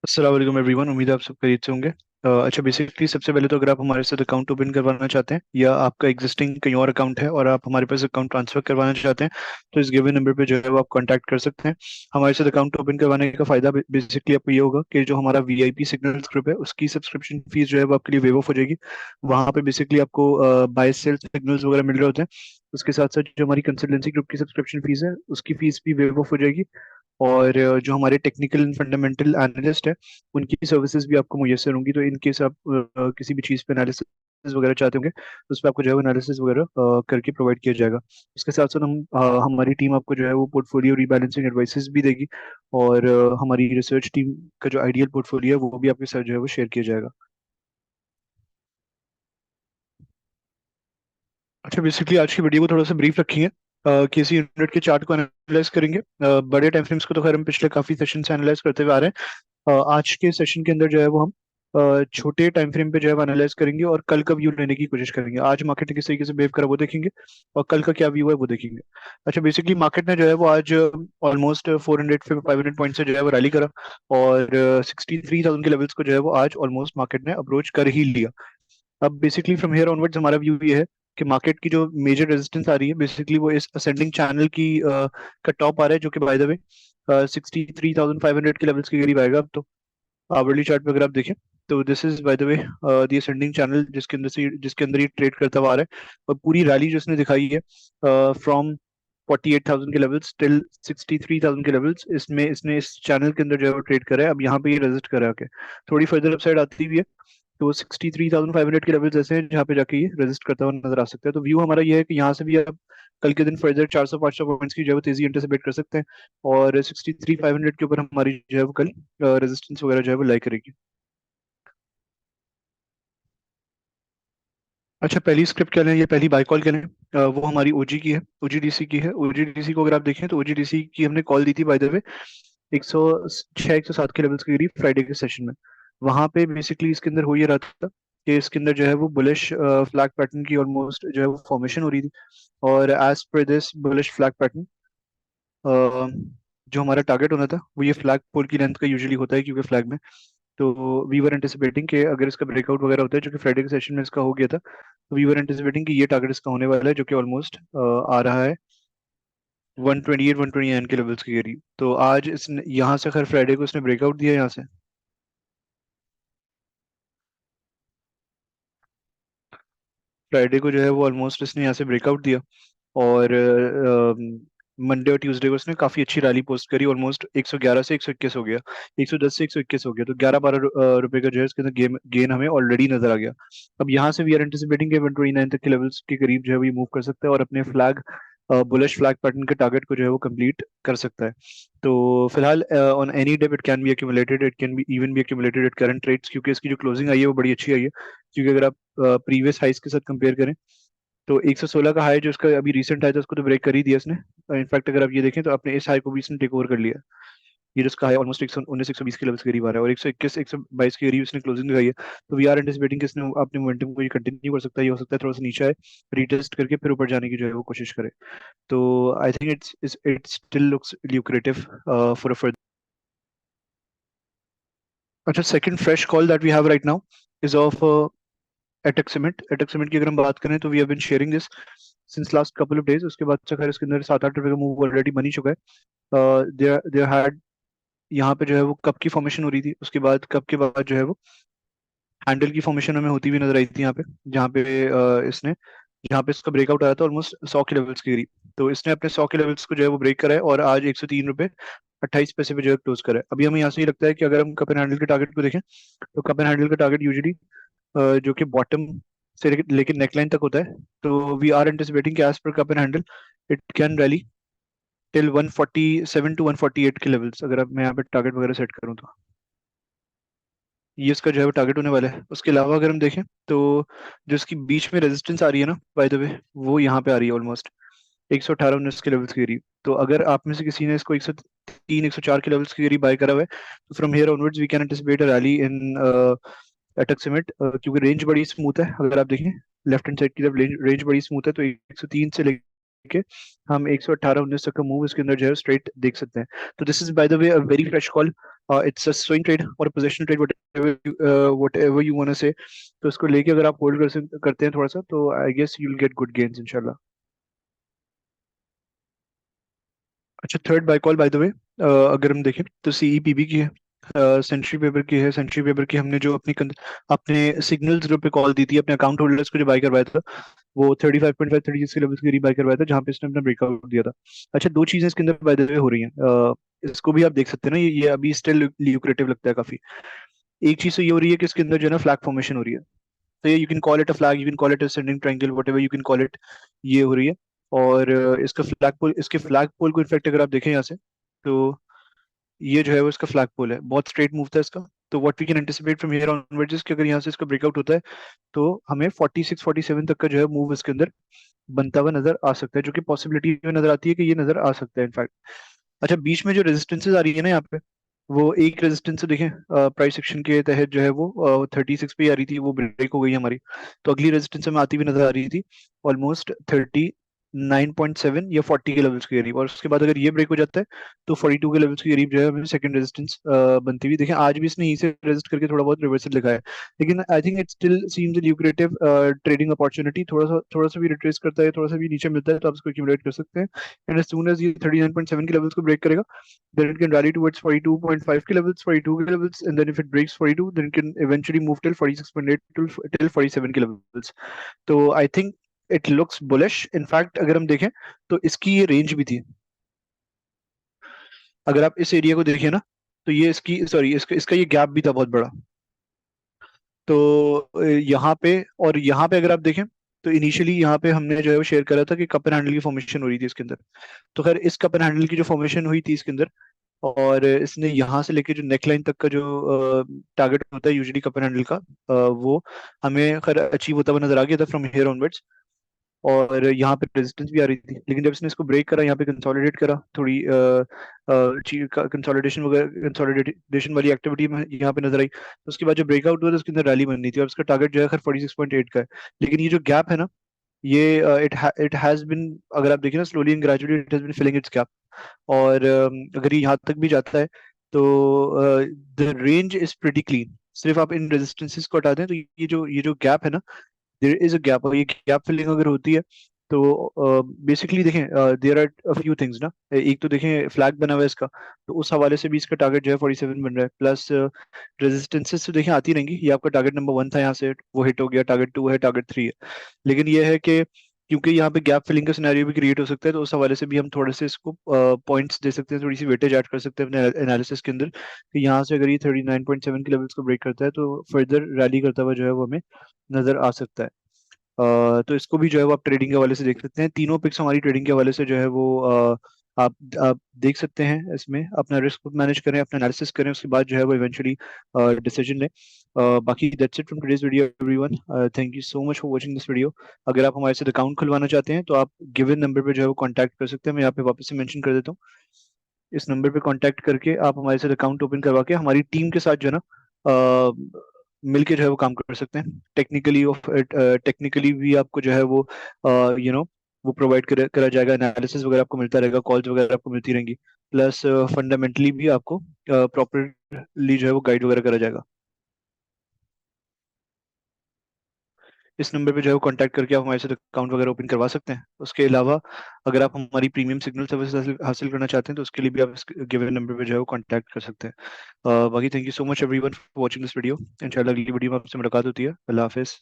अस्सलाम वालेकुम एवरीवन। उम्मीद है आप सब खैरियत से होंगे। अच्छा, बेसिकली सबसे पहले तो अगर आप हमारे साथ अकाउंट ओपन करवाना चाहते हैं या आपका एग्जिस्टिंग कहीं और अकाउंट है और आप हमारे पास अकाउंट ट्रांसफर करवाना चाहते हैं, तो इस गिवन नंबर पे जो है वो आप कांटेक्ट कर सकते हैं। हमारे साथ अकाउंट ओपन करवाने का फायदा बेसिकली आपको ये होगा कि जो हमारा वीआईपी सिग्नल्स ग्रुप है उसकी सब्सक्रिप्शन फीस जो है वो आपके लिए वेव ऑफ हो जाएगी। वहाँ पे बेसिकली आपको बाय सेल सिग्नल्स वगैरह मिल रहे होते हैं। उसके साथ साथ जो हमारी कंसल्टेंसी ग्रुप की सब्सक्रिप्शन फीस है उसकी फीस भी वेव ऑफ हो जाएगी। और जो हमारे टेक्निकल एंड फंडामेंटल एनालिस्ट है उनकी सर्विसेज भी आपको मुयसर होंगी। तो इनकेस आप किसी भी चीज़ पे एनालिसिस वगैरह चाहते होंगे तो उस पर आपको जो है एनालिसिस वगैरह करके प्रोवाइड किया जाएगा। उसके साथ साथ हमारी टीम आपको जो है वो पोर्टफोलियो रीबैलेंसिंग एडवाइसेस भी देगी। और हमारी रिसर्च टीम का जो आइडियल पोर्टफोलियो है वो भी आपके साथ जो है वो शेयर किया जाएगा। अच्छा, बेसिकली आज की वीडियो को थोड़ा सा ब्रीफ रखेंगे। किसी यूनिट के चार्ट को एनालाइज करेंगे। बड़े टाइम फ्रेम्स को तो खैर हम पिछले काफी सेशन से एनालाइज करते हुए आ रहे हैं। आज के सेशन के अंदर जो है वो हम छोटे टाइम फ्रेम पे जो है एनालाइज करेंगे और कल का व्यू लेने की कोशिश करेंगे। आज मार्केट ने किस तरीके से बिहेव करा वो देखेंगे और कल का क्या व्यू है वो देखेंगे। अच्छा, बेसिकली मार्केट ने जो है वो आज ऑलमोस्ट 400 500 पॉइंट से जो है वो रैली करा और 63,000 के लेवल्स को जो है वो आज ऑलमोस्ट मार्केट ने अप्रोच कर ही लिया। अब बेसिकली फ्रॉम हियर ऑनवर्ड्स हमारा व्यू ये है कि मार्केट की जो मेजर रेजिस्टेंस आ रही है बेसिकली वो इस असेंडिंग चैनल की का टॉप आ रहा है, जो कि बाय द वे 63,500 के लेवल्स के करीब आएगा। अब तो आवरली चार्ट पे अगर आप देखें तो this is by the way the ascending channel जिसके अंदर ये ट्रेड करता हुआ आ रहा है। और पूरी रैली जो इसने दिखाई है फ्रॉम 48,000 के लेवल्स टिल 63,000 के लेवल्स, इसमें इसने इस चैनल के अंदर जो है वो ट्रेड करा है। अब यहाँ पे ये रेजिस्ट करा है। थोड़ी फर्दर अपसाइड आती भी है तो 63,500 के लेवल्स ऐसे हैं जहाँ पे जाके ये रेजिस्ट करता हुआ नजर आ सकता है। तो व्यू हमारा ये है कि यहाँ से भी आप कल के दिन फर्दर 400 500 पॉइंट्स की जो है वो तेजी एंटिसिपेट कर सकते हैं। और 63,500 के ऊपर हमारी जो है वो कल रेजिस्टेंस वगैरह जो है वो लाई करेगी। अच्छा, पहली स्क्रिप्ट क्या लें या पहली बाय कॉल क्या लें? वो हमारी ओजी की है, ओजीडीसी की है। ओजीडीसी को अगर आप देखें तो ओजीडीसी की हमने कॉल दी थी बाय द वे 106 107 के लेवल्स के करीब फ्राइडे के सेशन में। वहां पे बेसिकली इसके अंदर हो ये रहा था कि इसके अंदर जो है वो बुलिश फ्लैग पैटर्न की ऑलमोस्ट जो है वो फॉर्मेशन हो रही थी। और as per this bullish flag pattern जो हमारा टारगेट होना था वो ये फ्लैग पोल की लेंथ का यूजुअली होता है, क्योंकि फ्लैग में तो वी वर एंटिसिपेटिंग कि अगर इसका ब्रेकआउट वगैरह होता है, जो कि फ्राइडे के सेशन में इसका हो गया था, तो वी वर एंटिसिपेटिंग कि ये टारगेट इसका होने वाला है, जो कि ऑलमोस्ट आ रहा है 128 129 के लेवल्स के करीब। तो आज इसने यहाँ से खैर फ्राइडे को इसने ब्रेकआउट दिया यहाँ से। फ्राइडे को जो है वो ऑलमोस्ट इसने यहाँ से ब्रेकआउट दिया। और मंडे और ट्यूसडे को इसने काफी अच्छी रैली पोस्ट करी, ऑलमोस्ट 111 से 121 हो गया, 110 से 121 हो गया। तो 11 12 रुपए का जो है इसके अंदर गेम गेन हमें ऑलरेडी नजर आ गया। अब यहाँ से वी आर एंटिसिपेटिंग 129 तक के लेवल्स के करीब जो है वो ये मूव कर सकता है और अपने फ्लैग बुलिश फ्लैग पैटर्न के टारगेट को जो है वो कंप्लीट कर सकता है। तो फिलहाल on any dip it can be accumulated, it can be even be accumulated at current rates, क्योंकि इसकी जो क्लोजिंग आई है वो बड़ी अच्छी आई है। क्योंकि अगर आप प्रीवियस हाइस के साथ कंपेयर करें तो 116 का हाई जो इसका अभी रिसेंट हाई था उसको तो ब्रेक कर ही दिया इसने। इनफैक्ट अगर आप ये देखें तो अपने इस हाई को भी इसने टेक ओवर कर लिया। ये जिसका हाई ऑलमोस्ट 119 120 के लेवल्स के करीब आ रहा है और 121 122 के करीब इसने क्लोजिंग दिखाई है। तो वी आर एंटिसिपेटिंग कि इसने अपने मोमेंटम को ये कंटिन्यू कर सकता है। ये हो सकता है थोड़ा सा नीचे आए, रीटेस्ट करके फिर ऊपर जाने की जो है वो कोशिश करे। तो I think it still looks lucrative for a further. अच्छा, second fresh call that we have right now is of एटेक्सिमिट की अगर हम बात करें तो we have been sharing this since last couple of days. उसके बाद से खैर इसके अंदर 7 8 रुपए का मूव ऑलरेडी बन ही चुका है। देयर हैड यहाँ पे जो है वो कप की फॉर्मेशन हो रही थी, उसके बाद कप के बाद जो है वो हैंडल की फॉर्मेशन हमें होती हुई नजर आई थी यहाँ पे, जहाँ पे इसने जहाँ पे इसका ब्रेकआउट आया था ऑलमोस्ट 100 के लेवल्स के करीब। तो इसने अपने 100 के लेवल्स को जो है वो ब्रेक करा है और आज 103 रुपए 28 पैसे पे जो है क्लोज करा है। अभी हमें यहाँ से ये लगता है कि अगर हम कप एंड हैंडल के टारगेट को देखें तो कप एंड हैंडल का टारगेट यूजुअली जो कि बॉटम से लेके नेकलाइन तक होता है। तो वी आर एंटिसिपेटिंग कि as per cup and handle it can rally till 147 to 148 के लेवल्स, अगर अब मैं यहाँ पे टारगेट वगैरह सेट करूँ तो ये इसका जो है वो टारगेट होने वाला है। उसके अलावा अगर हम देखें तो जो इसकी बीच में रेजिस्टेंस आ रही है ना बाय द वे, वो यहाँ पे आ रही है ऑलमोस्ट 118 19 के लेवल्स के करीब। तो अगर आप में से किसी ने इसको 103 104 के लेवल्स के करीब बाय करा हुआ है तो from here onwards we can anticipate a rally in Attock cement, क्योंकि रेंज बड़ी स्मूथ है। अगर आप देखें लेफ्ट हैंड साइड की तरफ रेंज बड़ी स्मूथ है, तो 103 से लेके हम 118 19 तक का मूव इसके अंदर जो है स्ट्रेट देख सकते हैं। तो this is by the way a very fresh call. It's a swing trade और positional trade, whatever you want to say. तो इसको लेके अगर आप होल्ड करते हैं थोड़ा सा, तो I guess you will get good gains इंशाल्लाह। अच्छा, third buy call by the way, अगर हम देखें तो सीईपीबी की है, सेंचुरी पेपर की है। सेंचुरी पेपर की हमने जो अपने सिग्नल्स ग्रुप पे कॉल दी थी अपने अकाउंट होल्डर्स को जो बाय करवाया था, वो 35.5 36 के लेवल्स के करीब बाय करवाया था, जहाँ पे इसने अपना ब्रेकआउट दिया था। अच्छा, दो चीजें इसके अंदर बाय द वे हो रही हैं, इसको भी आप देख सकते हैं ना, ये अभी स्टिल ल्यूक्रेटिव लगता है काफी। एक चीज तो ये हो रही है कि इसके अंदर जो है ना फ्लैग फॉर्मेशन हो रही है। तो ये you can call it a flag, you can call it a sending triangle, what ever you can call it, ये हो रही है। और इसके फ्लैग पोल को इनफेक्ट अगर आप देखें यहाँ से, तो ये जो है वो इसका फ्लैग पोल है, बहुत स्ट्रेट मूव था इसका। तो what we can anticipate from here onwards is कि अगर यहाँ से इसका ब्रेकआउट होता है, तो हमें 46 47 तक का जो है मूव इसके अंदर बनता हुआ नजर आ सकता है, जो कि पॉसिबिलिटी में नजर आती है कि ये नजर आ सकता है इनफैक्ट। अच्छा, बीच में जो रेजिस्टेंसेज आ रही है ना यहाँ पे, वो एक रेजिस्टेंस देखें प्राइस एक्शन के तहत जो है वो 36 पे ही आ रही थी, वो ब्रेक हो गई हमारी। तो अगली रेजिस्टेंस हमें आती हुई नजर आ रही थी ऑलमोस्ट 39.7 या 40 के लेवल्स के करीब, और उसके बाद अगर ये ब्रेक हो जाता है तो 42 के लेवल्स के करीब जो है हमें सेकंड रेजिस्टेंस बनती हुई देखें। आज भी इसने यहीं से रेजिस्ट करके थोड़ा बहुत रिवर्सल दिखाया है, लेकिन आई think it still seems a lucrative trading opportunity. थोड़ा सा भी रिट्रेस करता है, थोड़ा सा भी नीचे मिलता है, तो आप इसको एक्यूमुलेट कर सकते हैं। एंड एज सून एज ये 39.7 के लेवल्स को ब्रेक करेगा, then it can rally towards 42.5 k levels, 42 k levels, and then if it breaks 42, then it can eventually move till 46.8 till 47 k levels. तो I think it looks bullish. In fact अगर हम देखें तो इसकी ये range भी थी, अगर आप इस एरिया को देखिए ना, तो ये इसकी सॉरी इसका इसका ये गैप भी था बहुत बड़ा। तो यहाँ पे और यहाँ पे अगर आप देखें, तो इनिशियली यहाँ पे हमने जो है वो शेयर करा था कि कप एंड हैंडल की फॉर्मेशन हो रही थी इसके अंदर। तो खैर इस कप एंड हैंडल की जो फॉर्मेशन हुई थी इसके अंदर, और इसने यहाँ से लेके जो नेकलाइन तक का जो टारगेट होता है यूजुअली कप एंड हैंडल का, वो हमें खैर अचीव होता हुआ नजर आ गया था फ्रॉम हियर ऑनवर्ड्स। और यहाँ पे रेजिस्टेंस भी आ रही थी, लेकिन जब इसने इसको ब्रेक करा, यहाँ पे कंसोलिडेट करा, थोड़ी कंसोलिडेशन वगैरह, कंसोलिडेशन वाली एक्टिविटी में यहाँ पे नजर आई, तो उसके बाद जो ब्रेकआउट हुआ तो उसके अंदर रैली बननी थी, और उसका टारगेट जो है खैर 46.8 का है। लेकिन ये जो गैप है ना, ये इट हैज बिन, अगर आप देखिए ना, slowly and gradually it has been filling its gap. और अगर ये यहाँ तक भी जाता है, तो the range is pretty clean. सिर्फ आप इन रेजिस्टेंसेस को हटा दें, तो ये जो गैप है ना, देयर इज अ गैप, और ये गैप फिलिंग अगर होती है, तो बेसिकली देखें, there are a few things ना। एक तो देखें फ्लैग बना हुआ है इसका, तो उस हवाले से भी इसका टारगेट जो है 47 बन रहा है, प्लस रेजिस्टेंसेस तो देखें आती रहेंगी। ये आपका टारगेट नंबर 1 था, यहाँ से वो हिट हो गया, टारगेट 2 है, टारगेट 3 है। लेकिन ये है कि क्योंकि यहाँ पे गैप फिलिंग का सिनेरियो भी क्रिएट हो सकता है, तो उस हवाले से भी हम थोड़े से इसको पॉइंट्स दे सकते हैं, थोड़ी सी वेटेज ऐड कर सकते हैं अपने एनालिसिस के अंदर, कि यहाँ से अगर ये 39.7 के लेवल्स को ब्रेक करता है, तो फर्दर रैली करता हुआ जो है वो हमें नजर आ सकता है। तो इसको भी जो है वो आप ट्रेडिंग के हवाले से देख सकते हैं। तीनों पिक्स हमारी ट्रेडिंग के हवाले से जो है वो आप देख सकते हैं, इसमें अपना रिस्क मैनेज करें, अपना एनालिसिस करें, उसके बाद जो है वो इवेंचुअली डिसीजन लें। बाकी that's it from today's video everyone. Thank you so much for watching this video. अगर आप हमारे साथ अकाउंट खुलवाना चाहते हैं, तो आप गिवन नंबर पे जो है वो कांटेक्ट कर सकते हैं। मैं यहाँ पे वापस से मेंशन कर देता हूँ, इस नंबर पे कांटेक्ट करके आप हमारे साथ अकाउंट ओपन करवा के हमारी टीम के साथ जो है ना मिलके जो है वो काम कर सकते हैं। टेक्निकली भी आपको जो है वो वो प्रोवाइड करा जाएगा, एनालिसिस वगैरह आपको मिलता रहेगा, कॉल्स वगैरह आपको मिलती रहेंगी, प्लस फंडामेंटली भी आपको प्रॉपरली जो है वो गाइड वगैरह करा जाएगा। इस नंबर पे जो है वो कांटेक्ट करके आप हमारे साथ अकाउंट वगैरह ओपन करवा सकते हैं। उसके अलावा अगर आप हमारी प्रीमियम सिग्नल सर्विस हासिल हासिल करना चाहते हैं, तो उसके लिए भी आप इस गिवन नंबर पे जो है वो कांटेक्ट कर सकते हैं। बाकी thank you so much everyone for watching this video. इंशाल्लाह अगली वीडियो में आपसे मुलाकात होती है। अल्लाह हाफिज।